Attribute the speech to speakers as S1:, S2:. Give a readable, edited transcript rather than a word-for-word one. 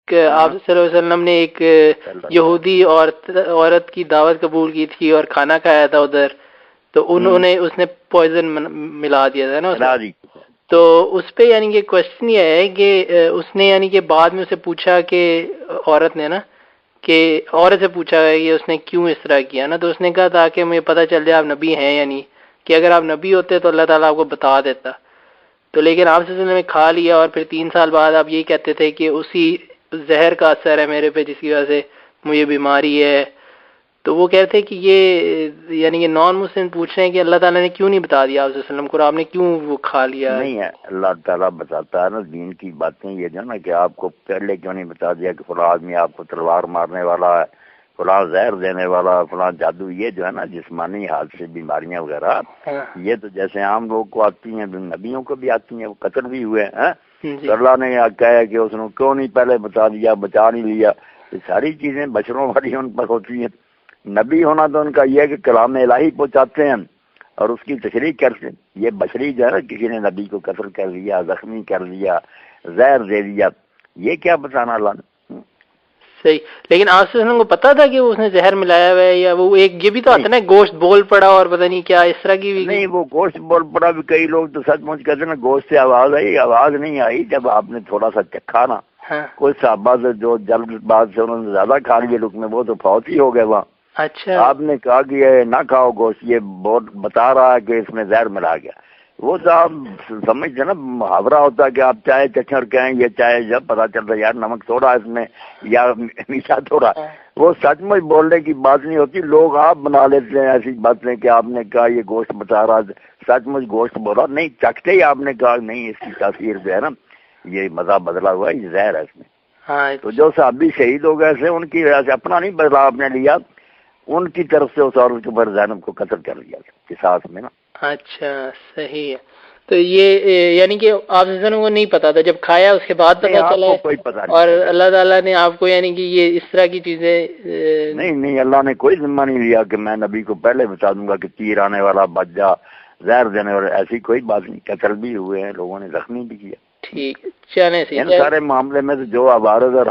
S1: کہ آپ صلی اللہ علیہ وسلم نے ایک یہودی عورت کی دعوت قبول کی تھی اور کھانا کھایا تھا ادھر، تو اس نے پوائزن ملا دیا تھا نا تو اس پہ یعنی کہ کوشچن یہ ہے کہ اس نے یعنی کہ بعد میں اسے پوچھا کہ عورت نے نا کہ عورت سے پوچھا ہے کہ اس نے کیوں اس طرح کیا نا، تو اس نے کہا تاکہ مجھے پتہ چل جائے آپ نبی ہیں یا نہیں، کہ اگر آپ نبی ہوتے تو اللہ تعالیٰ آپ کو بتا دیتا، تو لیکن آپ صلی اللہ علیہ وسلم نے کھا لیا اور پھر 3 سال بعد آپ یہی کہتے تھے کہ اسی زہر کا اثر ہے میرے پہ جس کی وجہ سے مجھے بیماری ہے. تو وہ کہتے ہیں کہ یہ یعنی کہ نان مسلم پوچھ رہے ہیں کہ اللہ تعالیٰ نے کیوں نہیں بتا دیا آپ صلی اللہ علیہ وسلم کو، اور آپ نے کیوں وہ کھا لیا؟
S2: نہیں ہے، اللہ تعالیٰ بتاتا ہے نا دین کی باتیں، یہ جو نا کہ آپ کو پہلے کیوں نہیں بتا دیا کہ فلاں آدمی آپ کو تلوار مارنے والا ہے، فلاں زہر دینے والا، فلاں جادو، یہ جو ہے نا جسمانی حالت سے بیماریاں وغیرہ یہ تو جیسے عام لوگ کو آتی ہیں نبیوں کو بھی آتی ہیں، وہ قتل بھی ہوئے ہیں. تو اللہ نے کہا کہ اس نے کیوں نہیں پہلے بتا دیا، بچا نہیں لیا. یہ ساری چیزیں بشروں والی ان پر ہوتی ہیں. نبی ہونا تو ان کا یہ ہے کہ کلام الہی پہنچاتے ہیں اور اس کی تشریح کرتے ہیں. یہ بشری جو ہے نا کسی نے نبی کو قتل کر لیا، زخمی کر لیا، زہر دے دیا، یہ کیا بتانا اللہ نے؟
S1: صحیح. لیکن آپ صلی اللہ علیہ وسلم کو پتا تھا کہ اس نے زہر ملایا ہوا ہے، یا وہ ایک یہ بھی تو آتا نا گوشت بول پڑا اور پتہ نہیں کیا اس طرح کی بھی؟
S2: نہیں، وہ گوشت بول پڑا بھی کئی لوگ تو سچ مچ کہتے ہیں نا گوشت سے آواز آئی، آواز نہیں آئی. جب آپ نے تھوڑا سا چکھا نا، کوئی صحابہ سے جو جلد بعد سے انہوں نے زیادہ کھا لیے لوگ میں، وہ تو فوت ہی ہو گئے وہاں.
S1: اچھا. آپ
S2: نے کہا کہ یہ نہ کھاؤ گوشت، یہ بہت بتا رہا ہے کہ اس میں زہر ملا گیا. وہ صاحب سمجھتے نا محاورہ ہوتا ہے کہ آپ چائے چچھر کہیں، یہ چائے جب پتا چلتا ہے یار نمک تھوڑا اس میں یا میٹھا تھوڑا، وہ سچ مچ بولنے کی بات نہیں ہوتی. لوگ آپ بنا لیتے ہیں ایسی باتیں کہ آپ نے کہا یہ گوشت بتا رہا، سچ مچ گوشت بولا نہیں، چکھتے ہی آپ نے کہا نہیں اس کی تاثیر جو ہے نا یہ مزہ بدلا ہوا ہے، یہ زہر ہے اس میں. تو جو صحابی شہید ہو گئے تھے ان کی وجہ سے اپنا نہیں بدلا آپ نے لیا، ان کی طرف سے اس عورت کے اوپر زینب کو قتل کر لیا قصاص میں نا.
S1: اچھا صحیح ہے. تو یہ یعنی کہ آپ کو نہیں پتا تھا، جب کھایا اس کے بعد پتا چلا،
S2: کوئی پتا نہیں،
S1: اور اللہ تعالیٰ نے آپ کو یعنی کہ یہ اس طرح کی چیزیں
S2: نہیں اللہ نے کوئی ذمہ نہیں لیا کہ میں نبی کو پہلے بتا دوں گا کہ تیر آنے والا بچ جا، زہر دینے والا، ایسی کوئی بات نہیں. قتل بھی ہوئے ہیں، لوگوں نے زخمی بھی کیا.
S1: ٹھیک. چلیں
S2: ان سارے معاملے میں تو جو عوارض اور